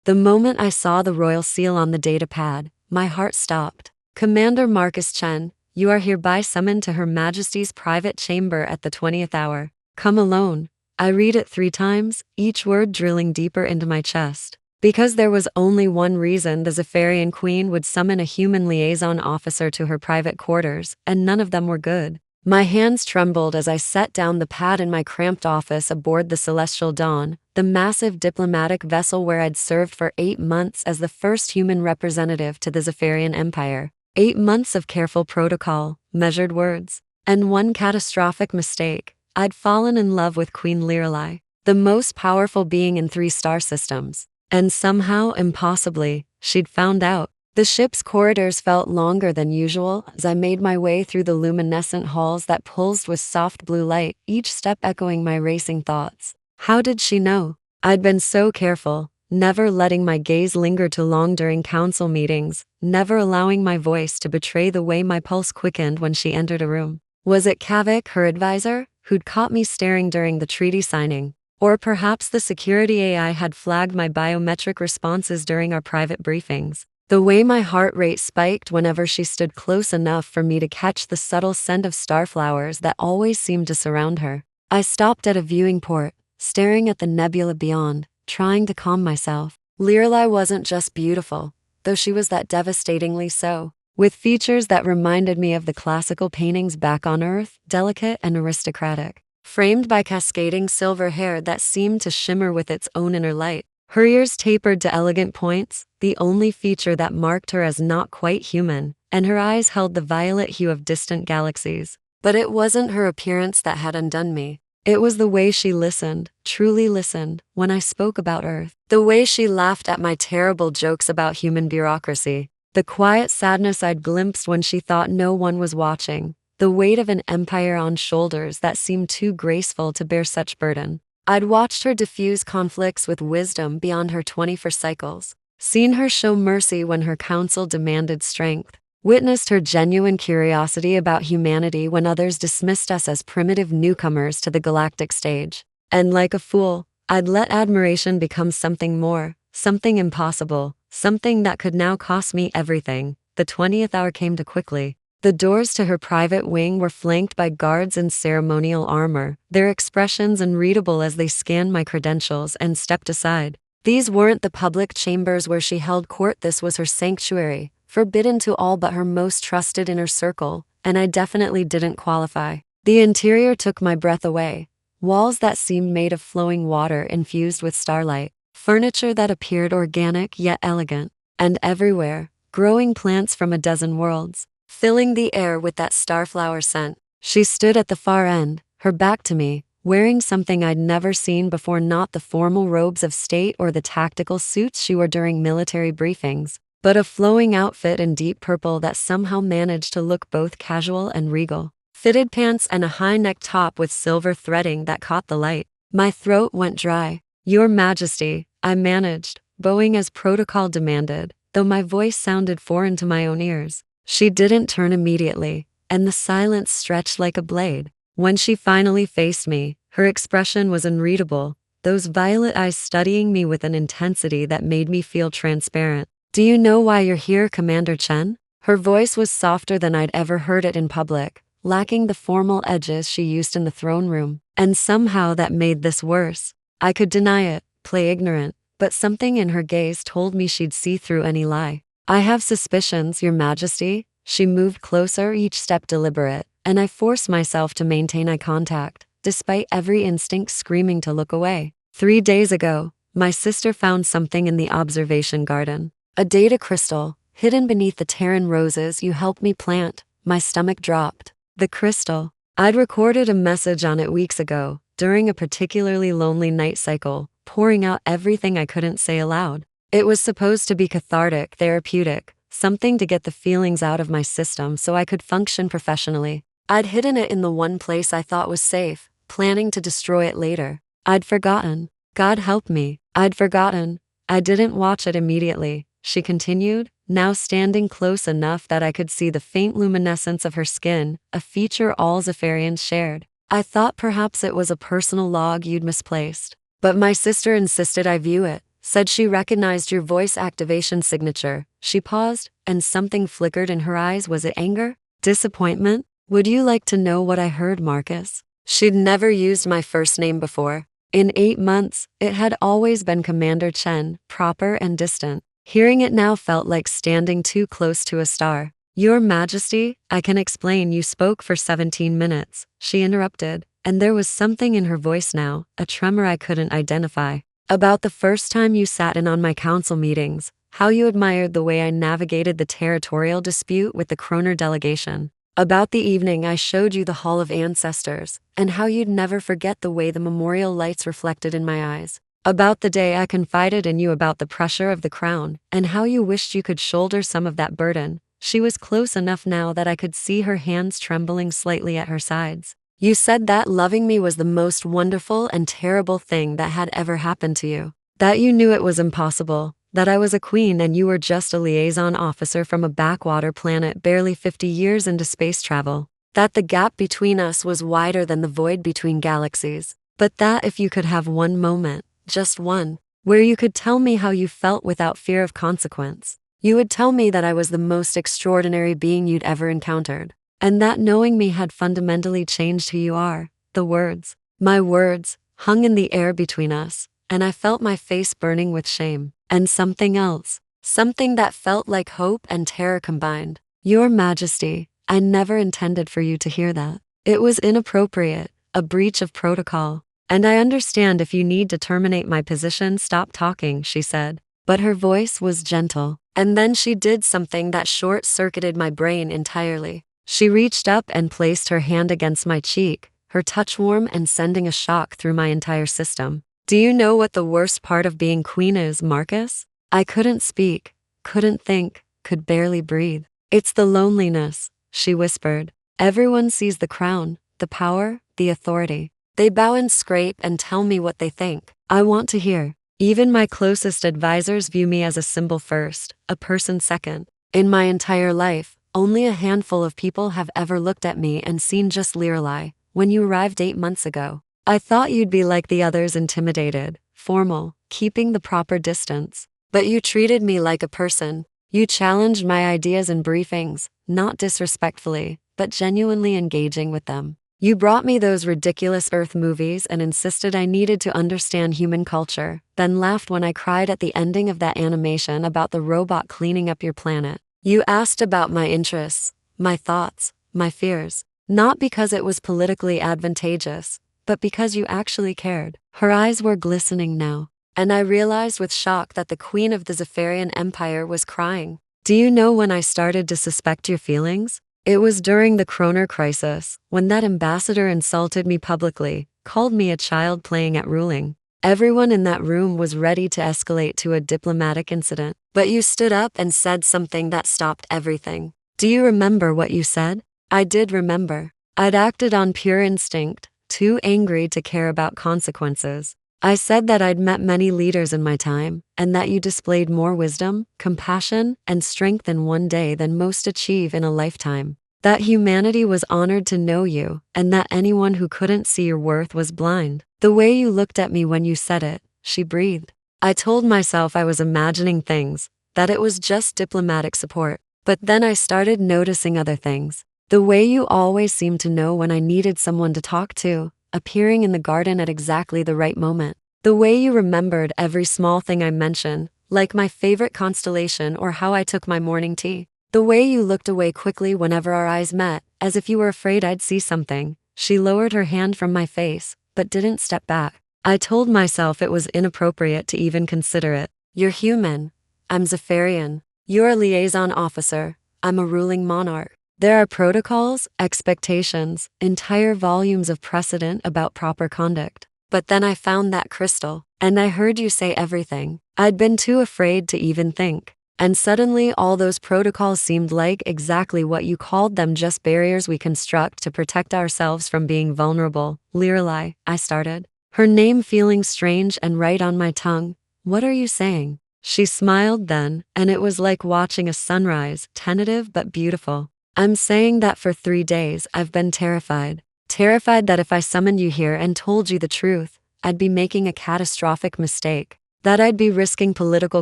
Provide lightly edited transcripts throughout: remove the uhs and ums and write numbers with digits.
The moment I saw the royal seal on the datapad, my heart stopped. Commander Marcus Chen, you are hereby summoned to Her Majesty's private chamber at the 20th hour. Come alone. I read it 3 times, each word drilling deeper into my chest. Because there was only one reason the Zepharian Queen would summon a human liaison officer to her private quarters, and none of them were good. My hands trembled as I set down the pad in my cramped office aboard the Celestial Dawn, the massive diplomatic vessel where I'd served for 8 months as the first human representative to the Zepharian Empire. 8 months of careful protocol, measured words, and one catastrophic mistake. I'd fallen in love with Queen Lyralei, the most powerful being in 3 star systems. And somehow, impossibly, she'd found out. The ship's corridors felt longer than usual as I made my way through the luminescent halls that pulsed with soft blue light, each step echoing my racing thoughts. How did she know? I'd been so careful, never letting my gaze linger too long during council meetings, never allowing my voice to betray the way my pulse quickened when she entered a room. Was it Kavik, her advisor, who'd caught me staring during the treaty signing? Or perhaps the security AI had flagged my biometric responses during our private briefings. The way my heart rate spiked whenever she stood close enough for me to catch the subtle scent of starflowers that always seemed to surround her. I stopped at a viewing port, staring at the nebula beyond, trying to calm myself. Lyralei wasn't just beautiful, though she was that devastatingly so, with features that reminded me of the classical paintings back on Earth, delicate and aristocratic. Framed by cascading silver hair that seemed to shimmer with its own inner light. Her ears tapered to elegant points, the only feature that marked her as not quite human, and her eyes held the violet hue of distant galaxies. But it wasn't her appearance that had undone me. It was the way she listened, truly listened, when I spoke about Earth. The way she laughed at my terrible jokes about human bureaucracy. The quiet sadness I'd glimpsed when she thought no one was watching. The weight of an empire on shoulders that seemed too graceful to bear such burden. I'd watched her diffuse conflicts with wisdom beyond her 21st cycles, seen her show mercy when her counsel demanded strength, witnessed her genuine curiosity about humanity when others dismissed us as primitive newcomers to the galactic stage. And like a fool, I'd let admiration become something more, something impossible, something that could now cost me everything. The 20th hour came too quickly. The doors to her private wing were flanked by guards in ceremonial armor, their expressions unreadable as they scanned my credentials and stepped aside. These weren't the public chambers where she held court, this was her sanctuary, forbidden to all but her most trusted inner circle, and I definitely didn't qualify. The interior took my breath away. Walls that seemed made of flowing water infused with starlight, furniture that appeared organic yet elegant, and everywhere, growing plants from a dozen worlds, filling the air with that starflower scent. She stood at the far end, her back to me, wearing something I'd never seen before, not the formal robes of state or the tactical suits she wore during military briefings, but a flowing outfit in deep purple that somehow managed to look both casual and regal. Fitted pants and a high-neck top with silver threading that caught the light. My throat went dry. "Your Majesty," I managed, bowing as protocol demanded, though my voice sounded foreign to my own ears. She didn't turn immediately, and the silence stretched like a blade. When she finally faced me, her expression was unreadable, those violet eyes studying me with an intensity that made me feel transparent. "Do you know why you're here, Commander Chen?" Her voice was softer than I'd ever heard it in public, lacking the formal edges she used in the throne room, and somehow that made this worse. I could deny it, play ignorant, but something in her gaze told me she'd see through any lie. "I have suspicions, Your Majesty." She moved closer, each step deliberate, and I forced myself to maintain eye contact, despite every instinct screaming to look away. 3 days ago, my sister found something in the observation garden. A data crystal, hidden beneath the Terran roses you helped me plant. My stomach dropped. The crystal. I'd recorded a message on it weeks ago, during a particularly lonely night cycle, pouring out everything I couldn't say aloud. It was supposed to be cathartic, therapeutic, something to get the feelings out of my system so I could function professionally. I'd hidden it in the one place I thought was safe, planning to destroy it later. I'd forgotten. God help me. I'd forgotten. I didn't watch it immediately, she continued, now standing close enough that I could see the faint luminescence of her skin, a feature all Zepharians shared. I thought perhaps it was a personal log you'd misplaced. But my sister insisted I view it, Said she recognized your voice activation signature. She paused, and something flickered in her eyes. Was it anger? Disappointment? Would you like to know what I heard, Marcus? She'd never used my first name before. In 8 months, it had always been Commander Chen, proper and distant. Hearing it now felt like standing too close to a star. Your Majesty, I can explain. You spoke for 17 minutes, she interrupted, and there was something in her voice now, a tremor I couldn't identify. About the first time you sat in on my council meetings, how you admired the way I navigated the territorial dispute with the Kroner delegation. About the evening I showed you the Hall of Ancestors, and how you'd never forget the way the memorial lights reflected in my eyes. About the day I confided in you about the pressure of the crown, and how you wished you could shoulder some of that burden. She was close enough now that I could see her hands trembling slightly at her sides. You said that loving me was the most wonderful and terrible thing that had ever happened to you. That you knew it was impossible. That I was a queen and you were just a liaison officer from a backwater planet barely 50 years into space travel. That the gap between us was wider than the void between galaxies. But that if you could have one moment, just one, where you could tell me how you felt without fear of consequence, you would tell me that I was the most extraordinary being you'd ever encountered. And that knowing me had fundamentally changed who you are. The words, my words, hung in the air between us, and I felt my face burning with shame. And something else, something that felt like hope and terror combined. Your Majesty, I never intended for you to hear that. It was inappropriate, a breach of protocol. And I understand if you need to terminate my position. Stop talking, she said. But her voice was gentle. And then she did something that short-circuited my brain entirely. She reached up and placed her hand against my cheek, her touch warm and sending a shock through my entire system. Do you know what the worst part of being queen is, Marcus? I couldn't speak, couldn't think, could barely breathe. It's the loneliness, she whispered. Everyone sees the crown, the power, the authority. They bow and scrape and tell me what they think. I want to hear. Even my closest advisors view me as a symbol first, a person second. In my entire life, only a handful of people have ever looked at me and seen just Lyralei. When you arrived 8 months ago, I thought you'd be like the others, intimidated, formal, keeping the proper distance. But you treated me like a person. You challenged my ideas in briefings, not disrespectfully, but genuinely engaging with them. You brought me those ridiculous Earth movies and insisted I needed to understand human culture, then laughed when I cried at the ending of that animation about the robot cleaning up your planet. You asked about my interests, my thoughts, my fears, not because it was politically advantageous, but because you actually cared. Her eyes were glistening now, and I realized with shock that the queen of the Zepharian Empire was crying. Do you know when I started to suspect your feelings? It was during the Kroner crisis, when that ambassador insulted me publicly, called me a child playing at ruling. Everyone in that room was ready to escalate to a diplomatic incident, but you stood up and said something that stopped everything. Do you remember what you said? I did remember. I'd acted on pure instinct, too angry to care about consequences. I said that I'd met many leaders in my time, and that you displayed more wisdom, compassion, and strength in one day than most achieve in a lifetime. That humanity was honored to know you, and that anyone who couldn't see your worth was blind. The way you looked at me when you said it, she breathed. I told myself I was imagining things, that it was just diplomatic support. But then I started noticing other things. The way you always seemed to know when I needed someone to talk to, appearing in the garden at exactly the right moment. The way you remembered every small thing I mentioned, like my favorite constellation or how I took my morning tea. The way you looked away quickly whenever our eyes met, as if you were afraid I'd see something. She lowered her hand from my face, but didn't step back. I told myself it was inappropriate to even consider it. You're human. I'm Zepharian. You're a liaison officer. I'm a ruling monarch. There are protocols, expectations, entire volumes of precedent about proper conduct. But then I found that crystal, and I heard you say everything. I'd been too afraid to even think. And suddenly all those protocols seemed like exactly what you called them, just barriers we construct to protect ourselves from being vulnerable. Lyralei, I started, her name feeling strange and right on my tongue. What are you saying? She smiled then, and it was like watching a sunrise, tentative but beautiful. I'm saying that for 3 days I've been terrified. Terrified that if I summoned you here and told you the truth, I'd be making a catastrophic mistake. That I'd be risking political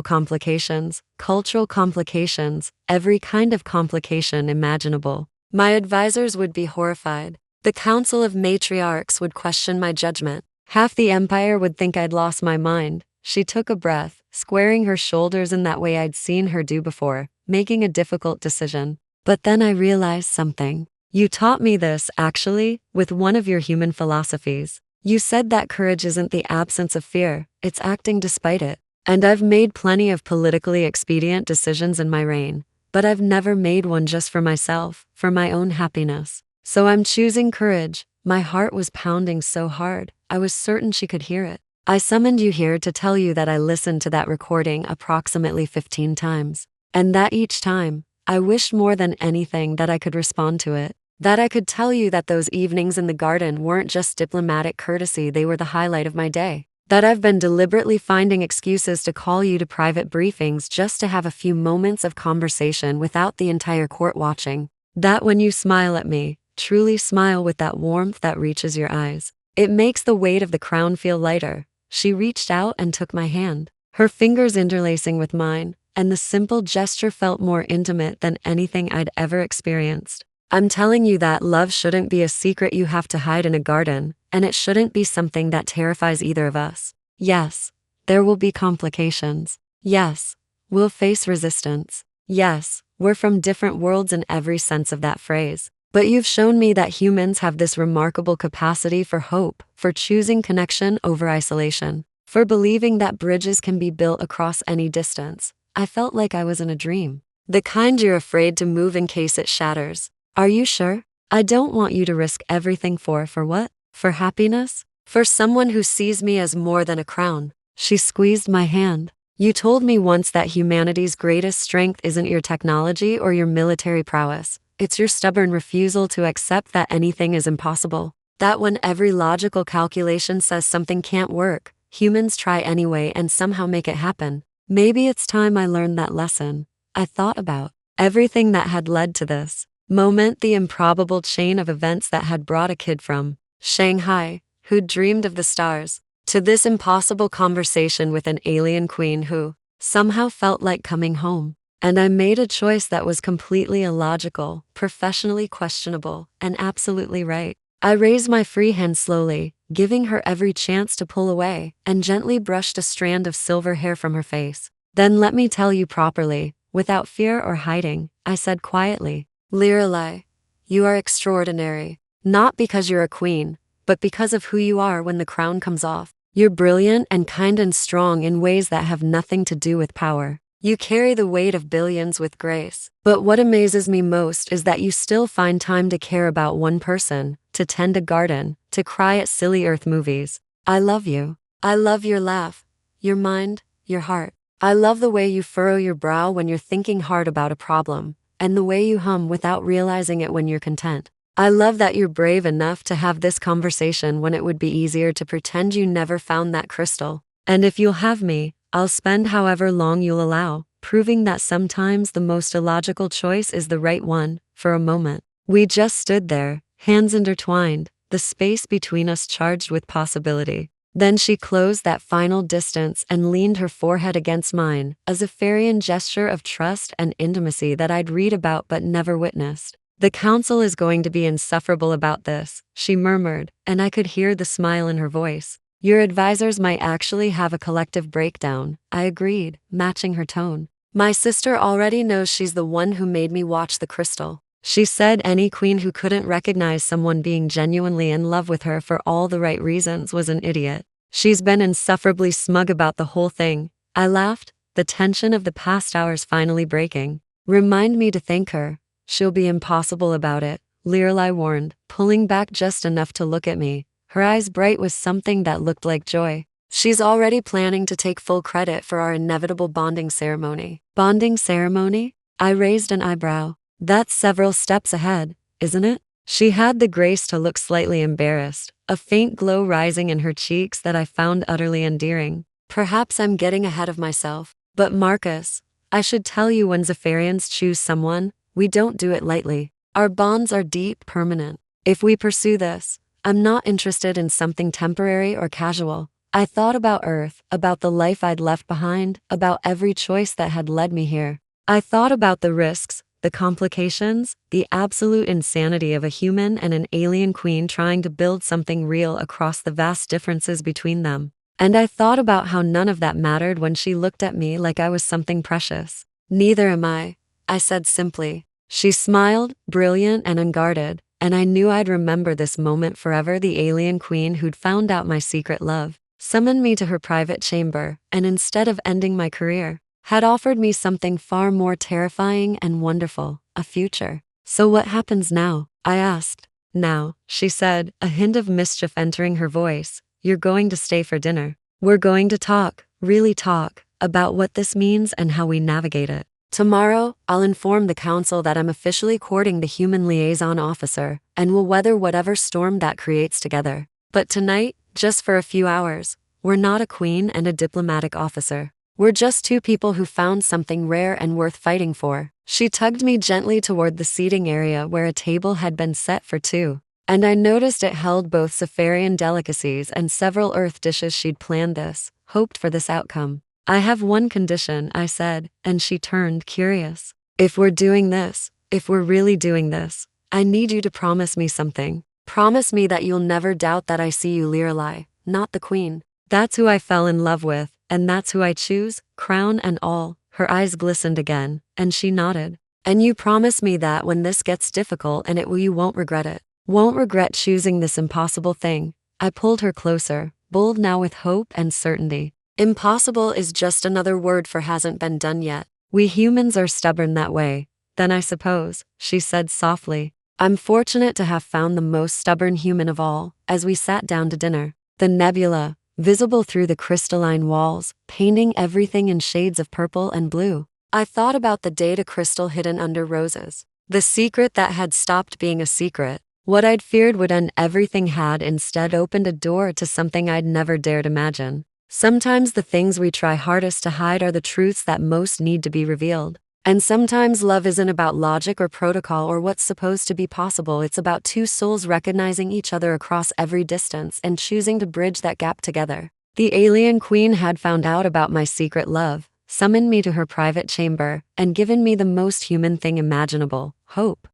complications, cultural complications, every kind of complication imaginable. My advisors would be horrified. The Council of Matriarchs would question my judgment. Half the Empire would think I'd lost my mind. She took a breath, squaring her shoulders in that way I'd seen her do before, making a difficult decision. But then I realized something. You taught me this, actually, with one of your human philosophies. You said that courage isn't the absence of fear, it's acting despite it. And I've made plenty of politically expedient decisions in my reign, but I've never made one just for myself, for my own happiness. So I'm choosing courage. My heart was pounding so hard, I was certain she could hear it. I summoned you here to tell you that I listened to that recording approximately 15 times. And that each time, I wished more than anything that I could respond to it. That I could tell you that those evenings in the garden weren't just diplomatic courtesy, they were the highlight of my day. That I've been deliberately finding excuses to call you to private briefings just to have a few moments of conversation without the entire court watching. That when you smile at me, truly smile with that warmth that reaches your eyes, it makes the weight of the crown feel lighter. She reached out and took my hand, her fingers interlacing with mine, and the simple gesture felt more intimate than anything I'd ever experienced. I'm telling you that love shouldn't be a secret you have to hide in a garden, and it shouldn't be something that terrifies either of us. Yes, there will be complications. Yes, we'll face resistance. Yes, we're from different worlds in every sense of that phrase. But you've shown me that humans have this remarkable capacity for hope, for choosing connection over isolation, for believing that bridges can be built across any distance. I felt like I was in a dream. The kind you're afraid to move in case it shatters. Are you sure? I don't want you to risk everything for what? For happiness? For someone who sees me as more than a crown. She squeezed my hand. You told me once that humanity's greatest strength isn't your technology or your military prowess. It's your stubborn refusal to accept that anything is impossible. That when every logical calculation says something can't work, humans try anyway and somehow make it happen. Maybe it's time I learned that lesson. I thought about everything that had led to this moment, the improbable chain of events that had brought a kid from Shanghai, who'd dreamed of the stars, to this impossible conversation with an alien queen who somehow felt like coming home. And I made a choice that was completely illogical, professionally questionable, and absolutely right. I raised my free hand slowly, giving her every chance to pull away, and gently brushed a strand of silver hair from her face. Then let me tell you properly, without fear or hiding, I said quietly, Lyralei, you are extraordinary. Not because you're a queen, but because of who you are when the crown comes off. You're brilliant and kind and strong in ways that have nothing to do with power. You carry the weight of billions with grace. But what amazes me most is that you still find time to care about one person, to tend a garden, to cry at silly Earth movies. I love you. I love your laugh, your mind, your heart. I love the way you furrow your brow when you're thinking hard about a problem, and the way you hum without realizing it when you're content. I love that you're brave enough to have this conversation when it would be easier to pretend you never found that crystal. And if you'll have me, I'll spend however long you'll allow, proving that sometimes the most illogical choice is the right one. For a moment, we just stood there, hands intertwined, the space between us charged with possibility. Then she closed that final distance and leaned her forehead against mine, a Zepharian gesture of trust and intimacy that I'd read about but never witnessed. The council is going to be insufferable about this, she murmured, and I could hear the smile in her voice. Your advisors might actually have a collective breakdown, I agreed, matching her tone. My sister already knows she's the one who made me watch the crystal. She said any queen who couldn't recognize someone being genuinely in love with her for all the right reasons was an idiot. She's been insufferably smug about the whole thing. I laughed, the tension of the past hours finally breaking. Remind me to thank her. She'll be impossible about it, Lyralei warned, pulling back just enough to look at me, her eyes bright with something that looked like joy. She's already planning to take full credit for our inevitable bonding ceremony. Bonding ceremony? I raised an eyebrow. That's several steps ahead, isn't it? She had the grace to look slightly embarrassed, a faint glow rising in her cheeks that I found utterly endearing. Perhaps I'm getting ahead of myself. But Marcus, I should tell you, when Zepharians choose someone, we don't do it lightly. Our bonds are deep, permanent. If we pursue this, I'm not interested in something temporary or casual. I thought about Earth, about the life I'd left behind, about every choice that had led me here. I thought about the risks, the complications, the absolute insanity of a human and an alien queen trying to build something real across the vast differences between them. And I thought about how none of that mattered when she looked at me like I was something precious. "Neither am I said simply. She smiled, brilliant and unguarded, and I knew I'd remember this moment forever. The alien queen who'd found out my secret love summoned me to her private chamber, and instead of ending my career, had offered me something far more terrifying and wonderful, a future. "So what happens now?" I asked. "Now," she said, a hint of mischief entering her voice, "you're going to stay for dinner. We're going to talk, really talk, about what this means and how we navigate it. Tomorrow, I'll inform the council that I'm officially courting the human liaison officer, and we'll weather whatever storm that creates together. But tonight, just for a few hours, we're not a queen and a diplomatic officer. We're just two people who found something rare and worth fighting for." She tugged me gently toward the seating area where a table had been set for two, and I noticed it held both Zepharian delicacies and several Earth dishes. She'd planned this, hoped for this outcome. "I have one condition," I said, and she turned curious. If we're really doing this, I need you to promise me something. Promise me that you'll never doubt that I see you Lyralei, not the queen. That's who I fell in love with, and that's who I choose, crown and all." Her eyes glistened again, and she nodded. "And you promise me that when this gets difficult and you won't regret it. Won't regret choosing this impossible thing." I pulled her closer, bold now with hope and certainty. "Impossible is just another word for hasn't been done yet. We humans are stubborn that way. Then I suppose," she said softly, "I'm fortunate to have found the most stubborn human of all." As we sat down to dinner, the nebula, visible through the crystalline walls, painting everything in shades of purple and blue. I thought about the data crystal hidden under roses. The secret that had stopped being a secret. What I'd feared would end everything had instead opened a door to something I'd never dared imagine. Sometimes the things we try hardest to hide are the truths that most need to be revealed. And sometimes love isn't about logic or protocol or what's supposed to be possible. It's about two souls recognizing each other across every distance and choosing to bridge that gap together. The alien queen had found out about my secret love, summoned me to her private chamber, and given me the most human thing imaginable, hope.